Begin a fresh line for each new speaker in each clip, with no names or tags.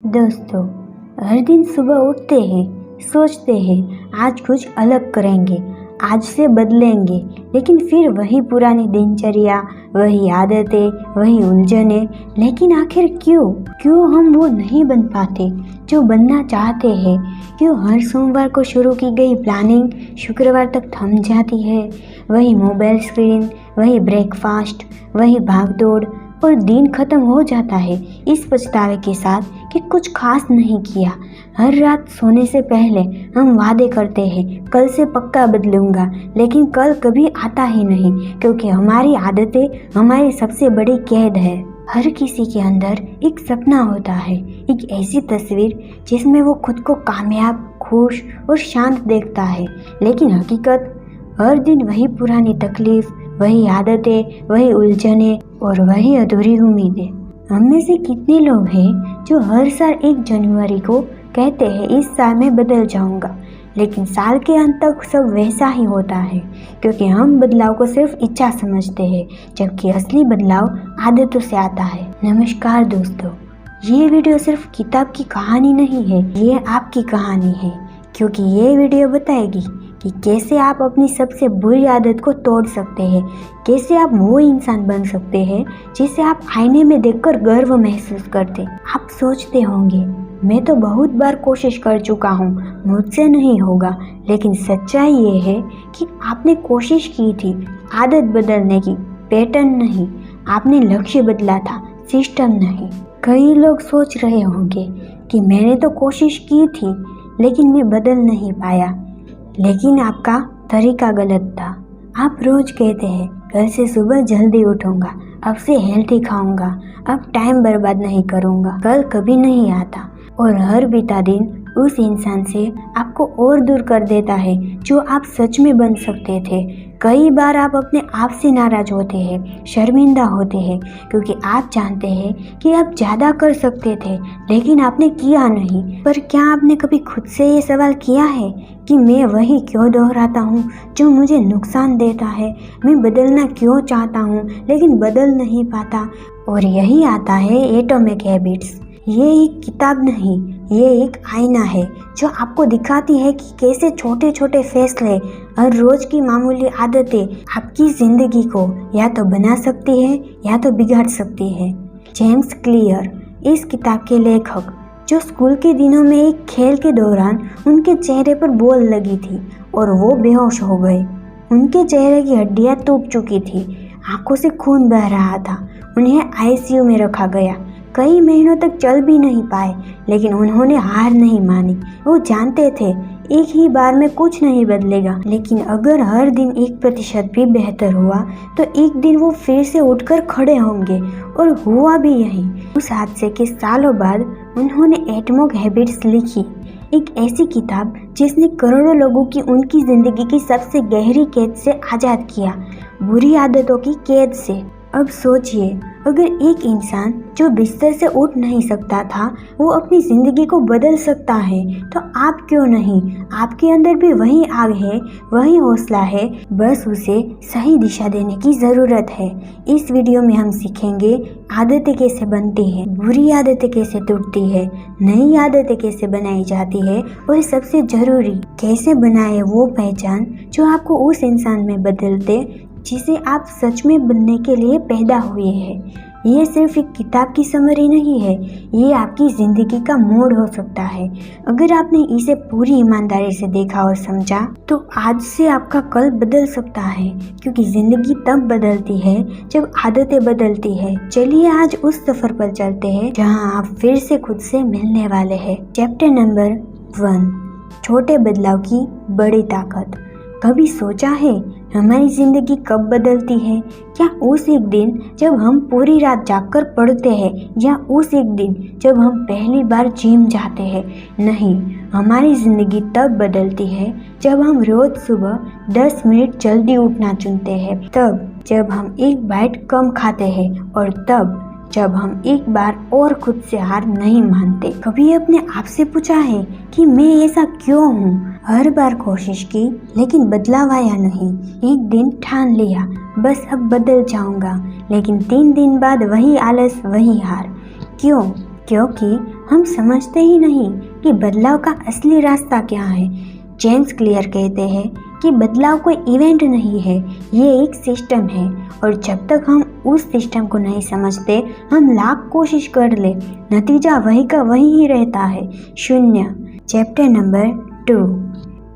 दोस्तों, हर दिन सुबह उठते हैं, सोचते हैं आज कुछ अलग करेंगे, आज से बदलेंगे, लेकिन फिर वही पुरानी दिनचर्या, वही आदतें, वही उलझनें। लेकिन आखिर क्यों हम वो नहीं बन पाते जो बनना चाहते हैं? क्यों हर सोमवार को शुरू की गई प्लानिंग शुक्रवार तक थम जाती है? वही मोबाइल स्क्रीन, वही ब्रेकफास्ट, वही भागदौड़, और दिन खत्म हो जाता है इस पछतावे के साथ कि कुछ खास नहीं किया। हर रात सोने से पहले हम वादे करते हैं, कल से पक्का बदलूंगा, लेकिन कल कभी आता ही नहीं, क्योंकि हमारी आदतें हमारी सबसे बड़ी कैद है। हर किसी के अंदर एक सपना होता है, एक ऐसी तस्वीर जिसमें वो खुद को कामयाब, खुश और शांत देखता है। लेकिन हकीकत हर दिन वही पुरानी तकलीफ, वही आदतें, वही उलझनें और वही अधूरी उम्मीदें। हम में से कितने लोग हैं जो हर साल 1 जनवरी को कहते हैं इस साल में बदल जाऊंगा, लेकिन साल के अंत तक सब वैसा ही होता है, क्योंकि हम बदलाव को सिर्फ इच्छा समझते हैं, जबकि असली बदलाव आदतों से आता है। नमस्कार दोस्तों, ये वीडियो सिर्फ किताब की कहानी नहीं है, ये आपकी कहानी है, क्योंकि ये वीडियो बताएगी कि कैसे आप अपनी सबसे बुरी आदत को तोड़ सकते हैं, कैसे आप वो इंसान बन सकते हैं जिसे आप आईने में देखकर गर्व महसूस करते। आप सोचते होंगे, मैं तो बहुत बार कोशिश कर चुका हूँ, मुझसे नहीं होगा। लेकिन सच्चाई ये है कि आपने कोशिश की थी आदत बदलने की, पैटर्न नहीं। आपने लक्ष्य बदला था, सिस्टम नहीं। कई लोग सोच रहे होंगे कि मैंने तो कोशिश की थी, लेकिन मैं बदल नहीं पाया। लेकिन आपका तरीका गलत था। आप रोज कहते हैं, कल से सुबह जल्दी उठूंगा, अब से हेल्थी खाऊंगा, अब टाइम बर्बाद नहीं करूंगा। कल कभी नहीं आता और हर बीता दिन उस इंसान से आपको और दूर कर देता है जो आप सच में बन सकते थे। कई बार आप अपने आप से नाराज होते हैं, शर्मिंदा होते हैं, क्योंकि आप जानते हैं कि आप ज़्यादा कर सकते थे, लेकिन आपने किया नहीं। पर क्या आपने कभी खुद से ये सवाल किया है कि मैं वही क्यों दोहराता हूँ जो मुझे नुकसान देता है? मैं बदलना क्यों चाहता हूँ लेकिन बदल नहीं पाता? और यही आता है एटॉमिक हैबिट्स। ये एक किताब नहीं, ये एक आईना है जो आपको दिखाती है कि कैसे छोटे छोटे फैसले, हर रोज की मामूली आदतें आपकी जिंदगी को या तो बना सकती है या तो बिगाड़ सकती है। जेम्स क्लियर इस किताब के लेखक, जो स्कूल के दिनों में एक खेल के दौरान उनके चेहरे पर बॉल लगी थी और वो बेहोश हो गए। उनके चेहरे की हड्डियां टूट चुकी थी, आंखों से खून बह रहा था। उन्हें आईसीयू में रखा गया। कई महीनों तक चल भी नहीं पाए, लेकिन उन्होंने हार नहीं मानी। वो जानते थे एक ही बार में कुछ नहीं बदलेगा, लेकिन अगर हर दिन 1% भी बेहतर हुआ तो एक दिन वो फिर से उठकर खड़े होंगे। और हुआ भी यही। उस हादसे के सालों बाद उन्होंने एटॉमिक हैबिट्स लिखी, एक ऐसी किताब जिसने करोड़ों लोगों की उनकी जिंदगी की सबसे गहरी कैद से आज़ाद किया, बुरी आदतों की कैद से। अब सोचिए, अगर एक इंसान जो बिस्तर से उठ नहीं सकता था वो अपनी ज़िंदगी को बदल सकता है, तो आप क्यों नहीं? आपके अंदर भी वही आग है, वही हौसला है, बस उसे सही दिशा देने की ज़रूरत है। इस वीडियो में हम सीखेंगे आदतें कैसे बनती हैं, बुरी आदतें कैसे टूटती है, नई आदतें कैसे बनाई जाती है, और सबसे ज़रूरी कैसे बनाए वो पहचान जो आपको उस इंसान में बदलते जिसे आप सच में बनने के लिए पैदा हुए हैं। ये सिर्फ एक किताब की समरी नहीं है, ये आपकी ज़िंदगी का मोड़ हो सकता है। अगर आपने इसे पूरी ईमानदारी से देखा और समझा तो आज से आपका कल बदल सकता है, क्योंकि ज़िंदगी तब बदलती है जब आदतें बदलती है। चलिए आज उस सफ़र पर चलते हैं जहाँ आप फिर से खुद से मिलने वाले हैं। चैप्टर नंबर 1, छोटे बदलाव की बड़ी ताकत। कभी सोचा है हमारी ज़िंदगी कब बदलती है? क्या उस एक दिन जब हम पूरी रात जागकर पढ़ते हैं, या उस एक दिन जब हम पहली बार जिम जाते हैं? नहीं, हमारी ज़िंदगी तब बदलती है जब हम रोज़ सुबह 10 मिनट जल्दी उठना चुनते हैं, तब जब हम एक बाइट कम खाते हैं, और तब जब हम एक बार और खुद से हार नहीं मानते। कभी अपने आप से पूछा है कि मैं ऐसा क्यों हूँ? हर बार कोशिश की लेकिन बदलाव आया नहीं। एक दिन ठान लिया, बस अब बदल जाऊंगा, लेकिन 3 दिन बाद वही आलस, वही हार। क्यों? क्योंकि हम समझते ही नहीं कि बदलाव का असली रास्ता क्या है। जेम्स क्लियर कहते हैं कि बदलाव कोई इवेंट नहीं है, ये एक सिस्टम है, और जब तक हम उस सिस्टम को नहीं समझते, हम लाख कोशिश कर ले, नतीजा वही का वही ही रहता है, शून्य। चैप्टर नंबर 2,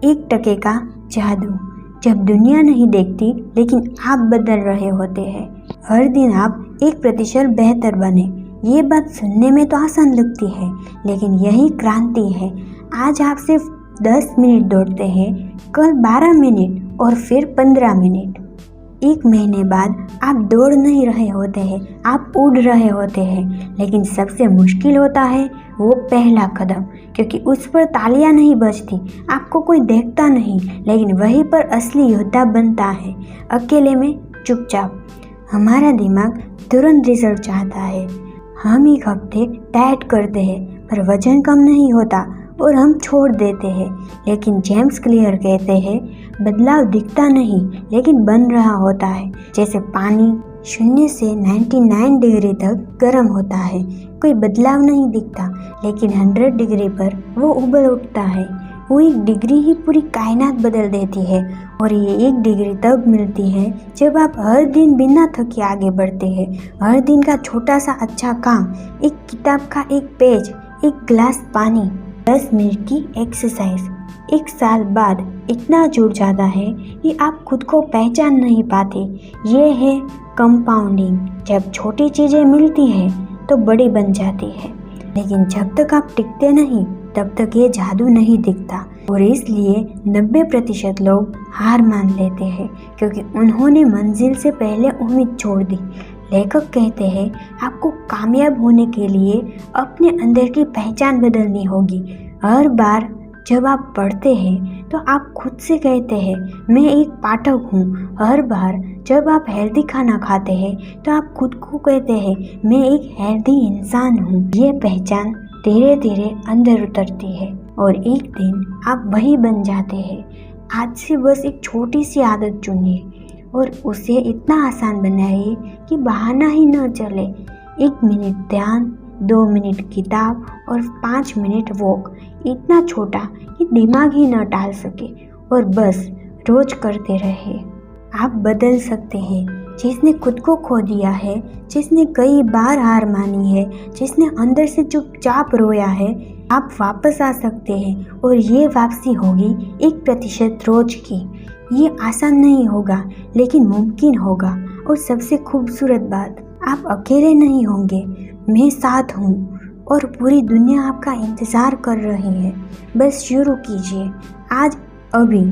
1% का जादू। जब दुनिया नहीं देखती लेकिन आप बदल रहे होते हैं, हर दिन आप 1% बेहतर बने। ये बात सुनने में तो आसान लगती है, लेकिन यही क्रांति है। आज आप सिर्फ 10 मिनट दौड़ते हैं, कल 12 मिनट और फिर 15 मिनट। 1 महीने बाद आप दौड़ नहीं रहे होते हैं, आप उड़ रहे होते हैं। लेकिन सबसे मुश्किल होता है वो पहला कदम, क्योंकि उस पर तालियां नहीं बजती, आपको कोई देखता नहीं, लेकिन वहीं पर असली योद्धा बनता है, अकेले में, चुपचाप। हमारा दिमाग तुरंत रिजल्ट चाहता है। हम 1 हफ्ते डाइट करते हैं पर वजन कम नहीं होता और हम छोड़ देते हैं। लेकिन जेम्स क्लियर कहते हैं, बदलाव दिखता नहीं लेकिन बन रहा होता है। जैसे पानी 0 से 99 डिग्री तक गर्म होता है, कोई बदलाव नहीं दिखता, लेकिन 100 डिग्री पर वो उबल उठता है। वो 1 डिग्री ही पूरी कायनात बदल देती है, और ये 1 डिग्री तब मिलती है जब आप हर दिन बिना थके आगे बढ़ते हैं। हर दिन का छोटा सा अच्छा काम, 1 किताब का 1 पेज, 1 गिलास पानी, 10 मिनट की एक्सरसाइज। 1 साल बाद इतना जुड़ जाता है कि आप खुद को पहचान नहीं पाते। ये है कंपाउंडिंग। जब छोटी चीज़ें मिलती हैं तो बड़ी बन जाती है, लेकिन जब तक आप टिकते नहीं तब तक ये जादू नहीं दिखता। और इसलिए 90% लोग हार मान लेते हैं, क्योंकि उन्होंने मंजिल से पहले उम्मीद छोड़ दी। लेखक कहते हैं, आपको कामयाब होने के लिए अपने अंदर की पहचान बदलनी होगी। हर बार जब आप पढ़ते हैं तो आप खुद से कहते हैं, मैं एक पाठक हूँ। हर बार जब आप हेल्दी खाना खाते हैं तो आप खुद को कहते हैं, मैं एक हेल्दी इंसान हूँ। ये पहचान धीरे धीरे अंदर उतरती है और एक दिन आप वही बन जाते हैं। आज से बस एक छोटी सी आदत चुनिए और उसे इतना आसान बनाइए कि बहाना ही न चले। 1 मिनट ध्यान, 2 मिनट किताब और 5 मिनट वॉक। इतना छोटा कि दिमाग ही न टाल सके, और बस रोज करते रहे। आप बदल सकते हैं। जिसने खुद को खो दिया है, जिसने कई बार हार मानी है, जिसने अंदर से चुपचाप रोया है, आप वापस आ सकते हैं। और ये वापसी होगी 1% रोज की। ये आसान नहीं होगा, लेकिन मुमकिन होगा। और सबसे खूबसूरत बात, आप अकेले नहीं होंगे, मैं साथ हूँ, और पूरी दुनिया आपका इंतज़ार कर रही है। बस शुरू कीजिए आज, अभी,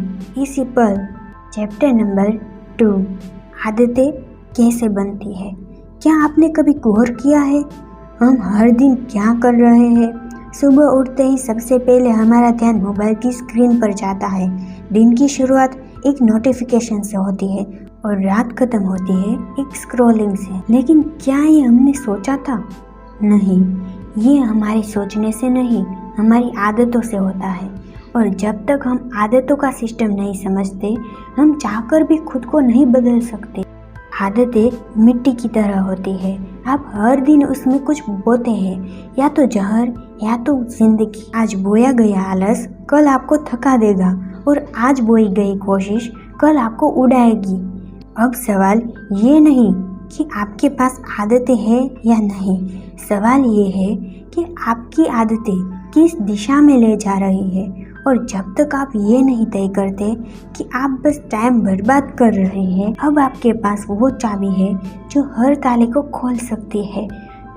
इसी पल। चैप्टर नंबर 2, आदतें कैसे बनती है। क्या आपने कभी गौर किया है हम हर दिन क्या कर रहे हैं? सुबह उठते ही सबसे पहले हमारा ध्यान मोबाइल की स्क्रीन पर जाता है। दिन की शुरुआत एक नोटिफिकेशन से होती है और रात खत्म होती है एक स्क्रॉलिंग से। लेकिन क्या ये हमने सोचा था? नहीं, ये हमारे सोचने से नहीं, हमारी आदतों से होता है। और जब तक हम आदतों का सिस्टम नहीं समझते, हम चाहकर भी खुद को नहीं बदल सकते। आदतें मिट्टी की तरह होती है। आप हर दिन उसमें कुछ बोते हैं, या तो जहर या तो जिंदगी। आज बोया गया आलस कल आपको थका देगा, और आज बोई गई कोशिश कल आपको उड़ाएगी। अब सवाल ये नहीं कि आपके पास आदतें हैं या नहीं, सवाल ये है कि आपकी आदतें किस दिशा में ले जा रही है। और जब तक आप ये नहीं तय करते कि आप बस टाइम बर्बाद कर रहे हैं, अब आपके पास वो चाबी है जो हर ताले को खोल सकती है।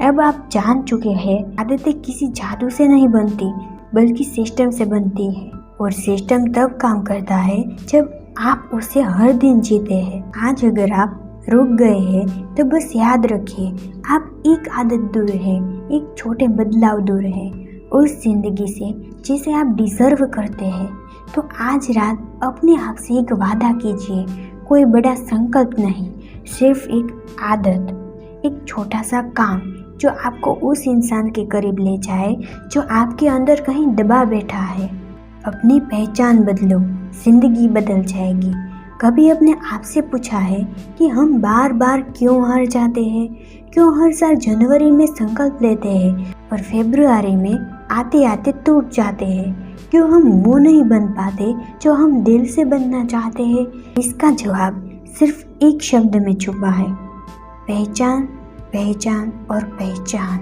अब आप जान चुके हैं, आदतें किसी जादू से नहीं बनती, बल्कि सिस्टम से बनती है। और सिस्टम तब काम करता है जब आप उसे हर दिन जीते हैं। आज अगर आप रुक गए हैं तो बस याद रखिए, आप एक आदत दूर है, एक छोटे बदलाव दूर है उस जिंदगी से जिसे आप डिजर्व करते हैं। तो आज रात अपने आप से एक वादा कीजिए, कोई बड़ा संकल्प नहीं, सिर्फ एक आदत, एक छोटा सा काम जो आपको उस इंसान के करीब ले जाए जो आपके अंदर कहीं दबा बैठा है। अपनी पहचान बदलो, जिंदगी बदल जाएगी। कभी अपने आप से पूछा है कि हम बार बार क्यों हार जाते हैं? क्यों हर साल जनवरी में संकल्प लेते हैं और फरवरी में आते आते टूट जाते हैं? क्यों हम वो नहीं बन पाते जो हम दिल से बनना चाहते हैं? इसका जवाब सिर्फ एक शब्द में छुपा है, पहचान, पहचान और पहचान।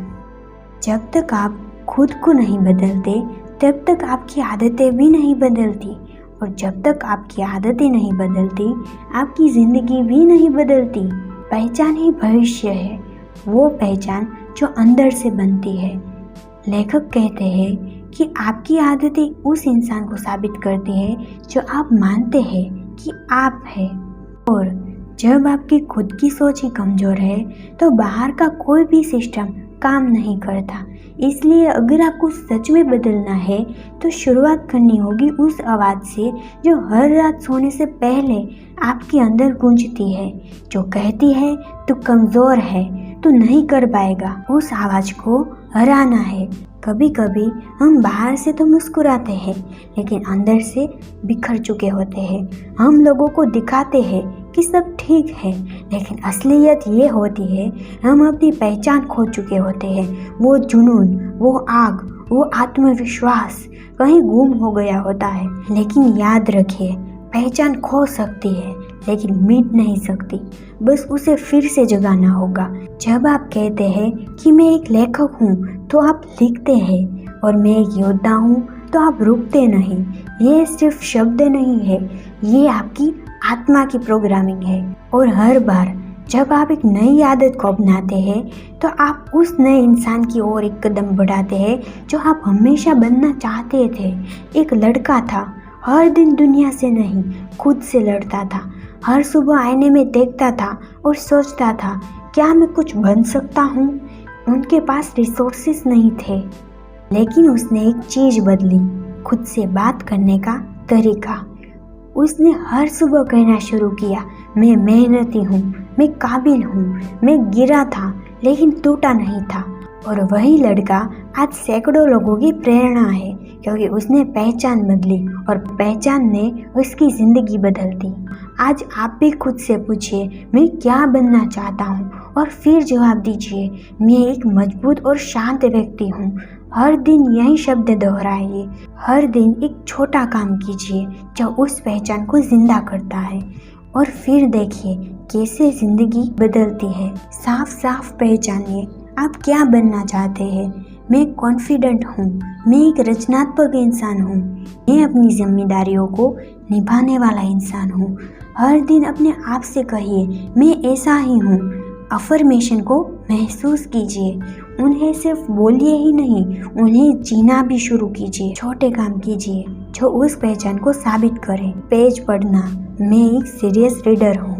जब तक आप खुद को नहीं बदलते तब तक आपकी आदतें भी नहीं बदलती, और जब तक आपकी आदतें नहीं बदलती आपकी ज़िंदगी भी नहीं बदलती। पहचान ही भविष्य है, वो पहचान जो अंदर से बनती है। लेखक कहते हैं कि आपकी आदतें उस इंसान को साबित करती है जो आप मानते हैं कि आप हैं। और जब आपकी खुद की सोच ही कमज़ोर है तो बाहर का कोई भी सिस्टम काम नहीं करता। इसलिए अगर आपको सच में बदलना है तो शुरुआत करनी होगी उस आवाज़ से जो हर रात सोने से पहले आपके अंदर गूंजती है, जो कहती है तू कमज़ोर है, तू नहीं कर पाएगा। उस आवाज़ को हराना है। कभी कभी हम बाहर से तो मुस्कुराते हैं लेकिन अंदर से बिखर चुके होते हैं। हम लोगों को दिखाते हैं कि सब ठीक है, लेकिन असलियत ये होती है हम अपनी पहचान खो चुके होते हैं। वो जुनून, वो आग, वो आत्मविश्वास कहीं गुम हो गया होता है। लेकिन याद रखिए, पहचान खो सकती है लेकिन मिट नहीं सकती। बस उसे फिर से जगाना होगा। जब आप कहते हैं कि मैं एक लेखक हूँ तो आप लिखते हैं, और मैं एक योद्धा हूँ तो आप रुकते नहीं। ये सिर्फ शब्द नहीं है, ये आपकी आत्मा की प्रोग्रामिंग है। और हर बार जब आप एक नई आदत को अपनाते हैं तो आप उस नए इंसान की ओर एक कदम बढ़ाते हैं जो आप हमेशा बनना चाहते थे। एक लड़का था, हर दिन दुनिया से नहीं खुद से लड़ता था। हर सुबह आईने में देखता था और सोचता था क्या मैं कुछ बन सकता हूँ। उनके पास रिसोर्सेस नहीं थे, लेकिन उसने एक चीज़ बदली, खुद से बात करने का तरीका। उसने हर सुबह कहना शुरू किया, मैं मेहनती हूँ, मैं काबिल हूँ, मैं गिरा था लेकिन टूटा नहीं था। और वही लड़का आज सैकड़ों लोगों की प्रेरणा है, क्योंकि उसने पहचान बदली और पहचान ने उसकी ज़िंदगी बदल दी। आज आप भी खुद से पूछिए, मैं क्या बनना चाहता हूँ, और फिर जवाब दीजिए, मैं एक मजबूत और शांत व्यक्ति हूँ। हर दिन यही शब्द दोहराइए। हर दिन एक छोटा काम कीजिए जो उस पहचान को जिंदा करता है, और फिर देखिए कैसे ज़िंदगी बदलती है। साफ साफ पहचानिए आप क्या बनना चाहते हैं। मैं कॉन्फिडेंट हूँ, मैं एक रचनात्मक इंसान हूँ, मैं अपनी जिम्मेदारियों को निभाने वाला इंसान हूँ। हर दिन अपने आप से कहिए, मैं ऐसा ही हूँ। अफर्मेशन को महसूस कीजिए, उन्हें सिर्फ बोलिए ही नहीं, उन्हें जीना भी शुरू कीजिए। छोटे काम कीजिए जो उस पहचान को साबित करें। पेज पढ़ना, मैं एक सीरियस रीडर हूँ।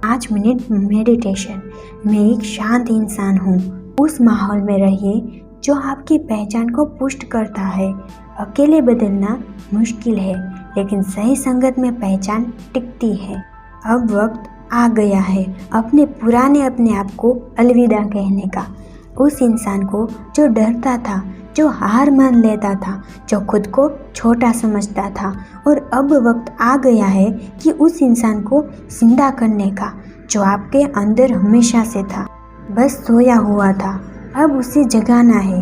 5 मिनट मेडिटेशन, मैं एक शांत इंसान हूँ। उस माहौल में रहिए जो आपकी पहचान को पुष्ट करता है। अकेले बदलना मुश्किल है, लेकिन सही संगत में पहचान टिकती है। अब वक्त आ गया है अपने अपने आप को अलविदा कहने का। उस इंसान को जो डरता था, जो हार मान लेता था, जो खुद को छोटा समझता था। और अब वक्त आ गया है कि उस इंसान को जिंदा करने का जो आपके अंदर हमेशा से था, बस सोया हुआ था। अब उसे जगाना है,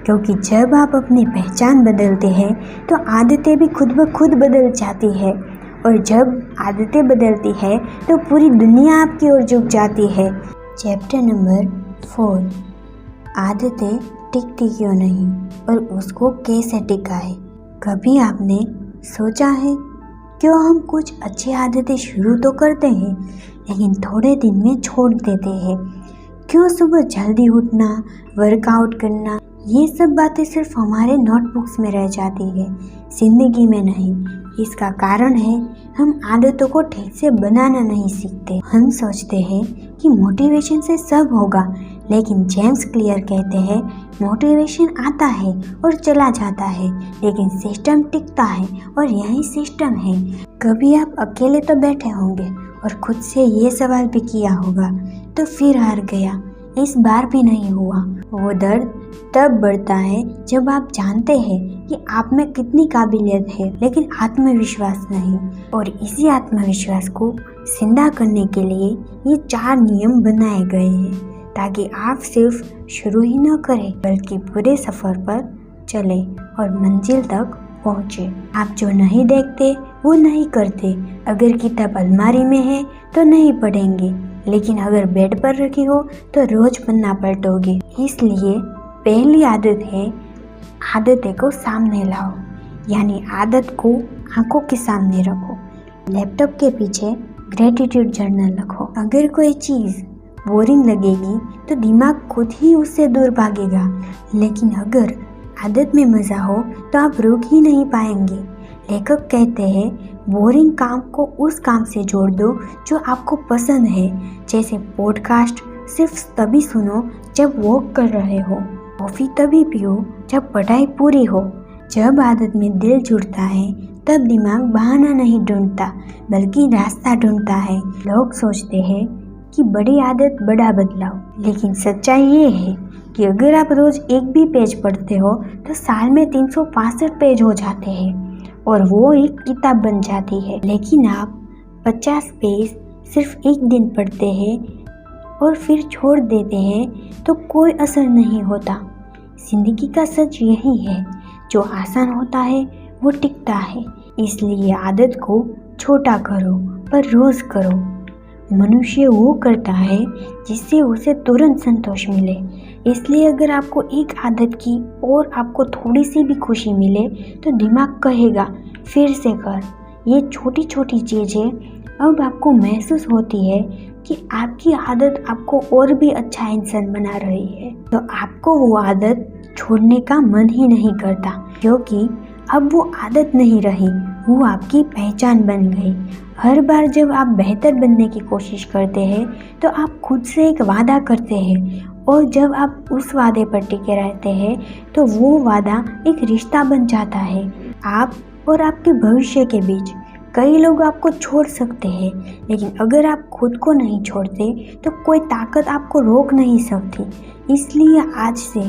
क्योंकि जब आप अपनी पहचान बदलते हैं तो आदतें भी खुद ब खुद बदल जाती है, और जब आदतें बदलती है तो पूरी दुनिया आपकी ओर झुक जाती है। चैप्टर नंबर 4, आदतें टिकती क्यों नहीं और उसको कैसे टिकाए। कभी आपने सोचा है क्यों हम कुछ अच्छी आदतें शुरू तो करते हैं लेकिन थोड़े दिन में छोड़ देते हैं? क्यों सुबह जल्दी उठना, वर्कआउट करना, ये सब बातें सिर्फ हमारे नोटबुक्स में रह जाती है, जिंदगी में नहीं। इसका कारण है हम आदतों को ठीक से बनाना नहीं सीखते। हम सोचते हैं कि मोटिवेशन से सब होगा, लेकिन जेम्स क्लियर कहते हैं मोटिवेशन आता है और चला जाता है, लेकिन सिस्टम टिकता है, और यही सिस्टम है। कभी आप अकेले तो बैठे होंगे और खुद से ये सवाल भी किया होगा, तो फिर हार गया, इस बार भी नहीं हुआ। वो दर्द तब बढ़ता है जब आप जानते हैं कि आप में कितनी काबिलियत है, लेकिन आत्मविश्वास नहीं। और इसी आत्मविश्वास को जिंदा करने के लिए ये 4 नियम बनाए गए हैं। ताकि आप सिर्फ शुरू ही न करें बल्कि पूरे सफ़र पर चले और मंजिल तक पहुँचे। आप जो नहीं देखते वो नहीं करते। अगर किताब अलमारी में है तो नहीं पढ़ेंगे, लेकिन अगर बेड पर रखी हो तो रोज पन्ना पलटोगे। इसलिए पहली आदत है, आदतें को सामने लाओ, यानी आदत को आंखों के सामने रखो। लैपटॉप के पीछे ग्रेटिट्यूड जर्नल रखो। अगर कोई चीज़ बोरिंग लगेगी तो दिमाग खुद ही उससे दूर भागेगा, लेकिन अगर आदत में मज़ा हो तो आप रुक ही नहीं पाएंगे। लेखक कहते हैं, बोरिंग काम को उस काम से जोड़ दो जो आपको पसंद है, जैसे पॉडकास्ट सिर्फ तभी सुनो जब वॉक कर रहे हो, कॉफ़ी तभी पियो जब पढ़ाई पूरी हो। जब आदत में दिल जुड़ता है तब दिमाग बहाना नहीं ढूंढता बल्कि रास्ता ढूंढता है। लोग सोचते हैं कि बड़ी आदत बड़ा बदलाव, लेकिन सच्चाई ये है कि अगर आप रोज एक भी पेज पढ़ते हो तो साल में 365 पेज हो जाते हैं और वो एक किताब बन जाती है। लेकिन आप 50 पेज सिर्फ एक दिन पढ़ते हैं और फिर छोड़ देते हैं तो कोई असर नहीं होता। जिंदगी का सच यही है, जो आसान होता है वो टिकता है। इसलिए आदत को छोटा करो पर रोज करो। मनुष्य वो करता है जिससे उसे तुरंत संतोष मिले। इसलिए अगर आपको एक आदत की और आपको थोड़ी सी भी खुशी मिले तो दिमाग कहेगा फिर से कर। ये छोटी छोटी चीज़ें अब आपको महसूस होती है कि आपकी आदत आपको और भी अच्छा इंसान बना रही है, तो आपको वो आदत छोड़ने का मन ही नहीं करता, क्योंकि अब वो आदत नहीं रही, वो आपकी पहचान बन गई। हर बार जब आप बेहतर बनने की कोशिश करते हैं तो आप खुद से एक वादा करते हैं, और जब आप उस वादे पर टिके रहते हैं तो वो वादा एक रिश्ता बन जाता है, आप और आपके भविष्य के बीच। कई लोग आपको छोड़ सकते हैं, लेकिन अगर आप खुद को नहीं छोड़ते तो कोई ताकत आपको रोक नहीं सकती। इसलिए आज से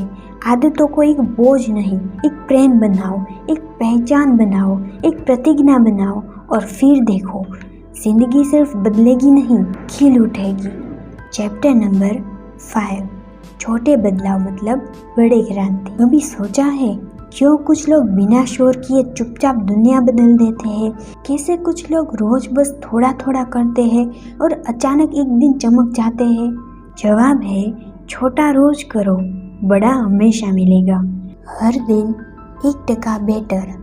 आदतों को एक बोझ नहीं, एक प्रेम बनाओ, एक पहचान बनाओ, एक प्रतिज्ञा बनाओ, और फिर देखो जिंदगी सिर्फ बदलेगी नहीं, खिल उठेगी। चैप्टर नंबर 5, छोटे बदलाव मतलब बड़े क्रांति। कभी सोचा है क्यों कुछ लोग बिना शोर किए चुपचाप दुनिया बदल देते हैं? कैसे कुछ लोग रोज बस थोड़ा थोड़ा करते हैं और अचानक एक दिन चमक जाते हैं? जवाब है, छोटा रोज करो, बड़ा हमेशा मिलेगा। हर दिन 1% बेटर।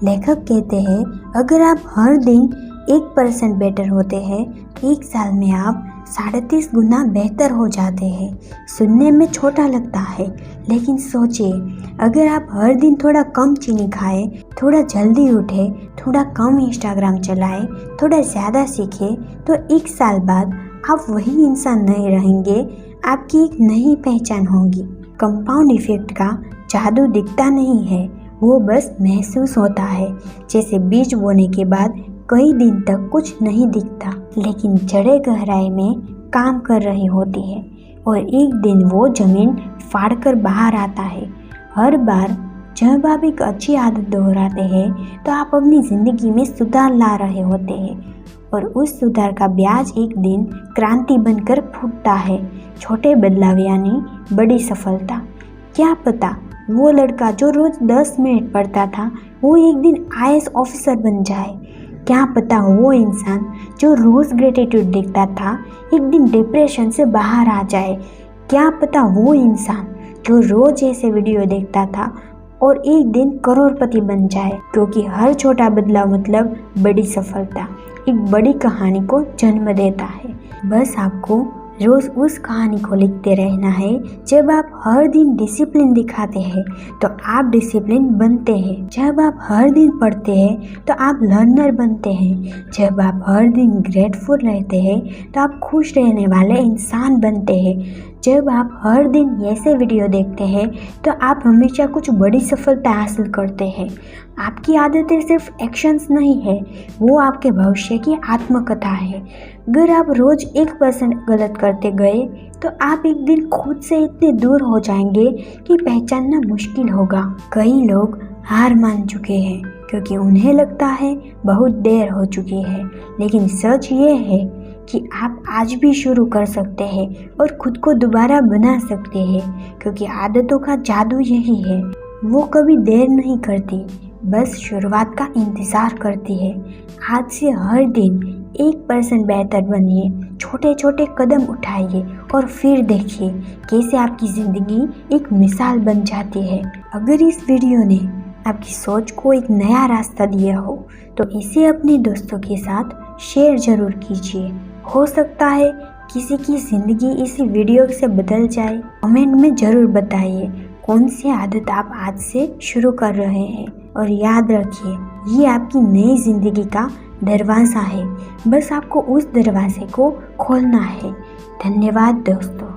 लेखक कहते हैं, अगर आप हर दिन 1% बेटर होते हैं तो एक साल में आप 37 गुना बेहतर हो जाते हैं। सुनने में छोटा लगता है, लेकिन सोचिए, अगर आप हर दिन थोड़ा कम चीनी खाएं, थोड़ा जल्दी उठे, थोड़ा कम इंस्टाग्राम चलाएं, थोड़ा ज़्यादा सीखें, तो एक साल बाद आप वही इंसान नहीं रहेंगे, आपकी एक नई पहचान होगी। कंपाउंड इफेक्ट का जादू दिखता नहीं है, वो बस महसूस होता है। जैसे बीज बोने के बाद कई दिन तक कुछ नहीं दिखता, लेकिन जड़ें गहराई में काम कर रही होती है और एक दिन वो जमीन फाड़कर बाहर आता है। हर बार जब आप एक अच्छी आदत दोहराते हैं तो आप अपनी ज़िंदगी में सुधार ला रहे होते हैं, और उस सुधार का ब्याज एक दिन क्रांति बनकर फूटता है। छोटे बदलाव यानी बड़ी सफलता। क्या पता वो लड़का जो रोज़ 10 मिनट पढ़ता था वो एक दिन IAS ऑफिसर बन जाए। क्या पता वो इंसान जो रोज़ ग्रेटिट्यूड देखता था एक दिन डिप्रेशन से बाहर आ जाए। क्या पता वो इंसान जो रोज़ ऐसे वीडियो देखता था और एक दिन करोड़पति बन जाए, क्योंकि हर छोटा बदलाव मतलब बड़ी सफलता एक बड़ी कहानी को जन्म देता है। बस आपको रोज़ उस कहानी को लिखते रहना है। जब आप हर दिन डिसिप्लिन दिखाते हैं तो आप डिसिप्लिन बनते हैं। जब आप हर दिन पढ़ते हैं तो आप लर्नर बनते हैं। जब आप हर दिन ग्रेटफुल रहते हैं तो आप खुश रहने वाले इंसान बनते हैं। जब आप हर दिन ऐसे वीडियो देखते हैं तो आप हमेशा कुछ बड़ी सफलता हासिल करते हैं। आपकी आदतें सिर्फ एक्शंस नहीं है, वो आपके भविष्य की आत्मकथा है। अगर आप रोज 1% गलत करते गए तो आप एक दिन खुद से इतने दूर हो जाएंगे कि पहचानना मुश्किल होगा। कई लोग हार मान चुके हैं क्योंकि उन्हें लगता है बहुत देर हो चुकी है, लेकिन सच ये है कि आप आज भी शुरू कर सकते हैं और खुद को दोबारा बना सकते हैं, क्योंकि आदतों का जादू यही है, वो कभी देर नहीं करती, बस शुरुआत का इंतज़ार करती है। आज से हर दिन 1% बेहतर बनिए, छोटे छोटे कदम उठाइए और फिर देखिए कैसे आपकी ज़िंदगी एक मिसाल बन जाती है। अगर इस वीडियो ने आपकी सोच को एक नया रास्ता दिया हो तो इसे अपने दोस्तों के साथ शेयर ज़रूर कीजिए। हो सकता है किसी की ज़िंदगी इसी वीडियो से बदल जाए। कमेंट में ज़रूर बताइए कौन सी आदत आप आज से शुरू कर रहे हैं, और याद रखिए ये आपकी नई ज़िंदगी का दरवाज़ा है, बस आपको उस दरवाजे को खोलना है। धन्यवाद दोस्तों।